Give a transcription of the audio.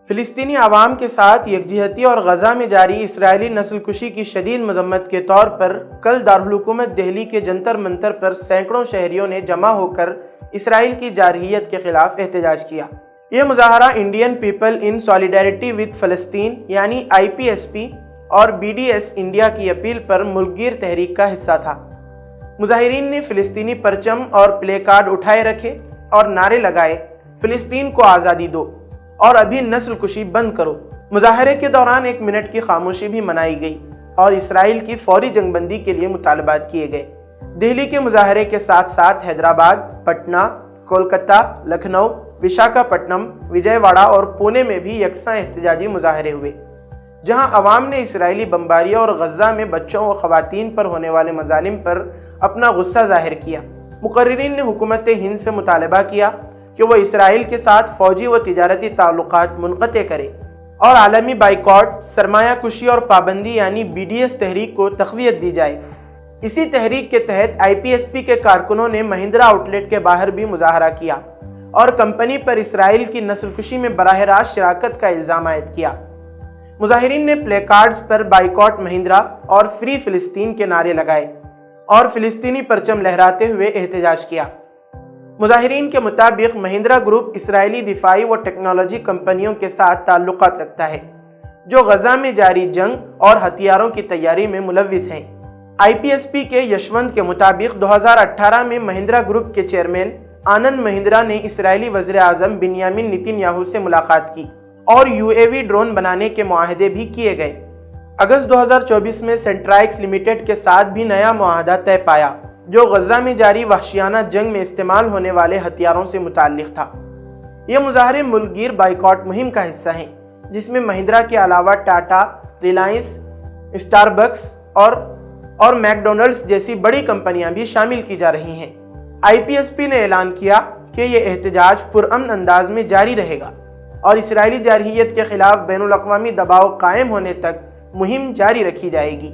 فلسطینی عوام کے ساتھ یکجہتی اور غزہ میں جاری اسرائیلی نسل کشی کی شدید مذمت کے طور پر کل دارالحکومت دہلی کے جنتر منتر پر سینکڑوں شہریوں نے جمع ہو کر اسرائیل کی جارحیت کے خلاف احتجاج کیا۔ یہ مظاہرہ Indian people in solidarity with فلسطین یعنی IPSP اور BDS انڈیا کی اپیل پر ملک گیر تحریک کا حصہ تھا۔ مظاہرین نے فلسطینی پرچم اور پلے کارڈ اٹھائے رکھے اور نعرے لگائے، فلسطین کو آزادی دو اور ابھی نسل کشی بند کرو۔ مظاہرے کے دوران 1 منٹ کی خاموشی بھی منائی گئی اور اسرائیل کی فوری جنگ بندی کے لیے مطالبات کیے گئے۔ دہلی کے مظاہرے کے ساتھ ساتھ حیدرآباد، پٹنہ، کولکتہ، لکھنؤ، وشاکھاپٹنم، وجے واڑہ اور پونے میں بھی یکساں احتجاجی مظاہرے ہوئے، جہاں عوام نے اسرائیلی بمباریوں اور غزہ میں بچوں و خواتین پر ہونے والے مظالم پر اپنا غصہ ظاہر کیا۔ مقررین نے حکومت ہند سے مطالبہ کیا کہ وہ اسرائیل کے ساتھ فوجی و تجارتی تعلقات منقطع کرے اور عالمی بائیکاٹ، سرمایہ کشی اور پابندی یعنی BDS تحریک کو تقویت دی جائے۔ اسی تحریک کے تحت IPSP کے کارکنوں نے مہندرا آؤٹ لیٹ کے باہر بھی مظاہرہ کیا اور کمپنی پر اسرائیل کی نسل کشی میں براہ راست شراکت کا الزام عائد کیا۔ مظاہرین نے پلے کارڈز پر بائیکاٹ مہندرا اور فری فلسطین کے نعرے لگائے اور فلسطینی پرچم لہراتے ہوئے احتجاج کیا۔ مظاہرین کے مطابق مہندرا گروپ اسرائیلی دفاعی و ٹیکنالوجی کمپنیوں کے ساتھ تعلقات رکھتا ہے جو غزہ میں جاری جنگ اور ہتھیاروں کی تیاری میں ملوث ہیں۔ IPSP کے یشونت کے مطابق 2018 میں مہندرا گروپ کے چیئرمین آنند مہندرا نے اسرائیلی وزیر اعظم بنیامین نیتن یاہو سے ملاقات کی اور UAV ڈرون بنانے کے معاہدے بھی کیے گئے۔ اگست 2024 میں سینٹرائکس لمیٹڈ کے ساتھ بھی نیا معاہدہ طے پایا جو غزہ میں جاری وحشیانہ جنگ میں استعمال ہونے والے ہتھیاروں سے متعلق تھا۔ یہ مظاہرے ملک گیر بائیکاٹ مہم کا حصہ ہیں جس میں مہندرا کے علاوہ ٹاٹا، ریلائنس، اسٹاربکس اور میکڈونلڈس جیسی بڑی کمپنیاں بھی شامل کی جا رہی ہیں۔ IPSP نے اعلان کیا کہ یہ احتجاج پرامن انداز میں جاری رہے گا اور اسرائیلی جارحیت کے خلاف بین الاقوامی دباؤ قائم ہونے تک مہم جاری رکھی جائے گی۔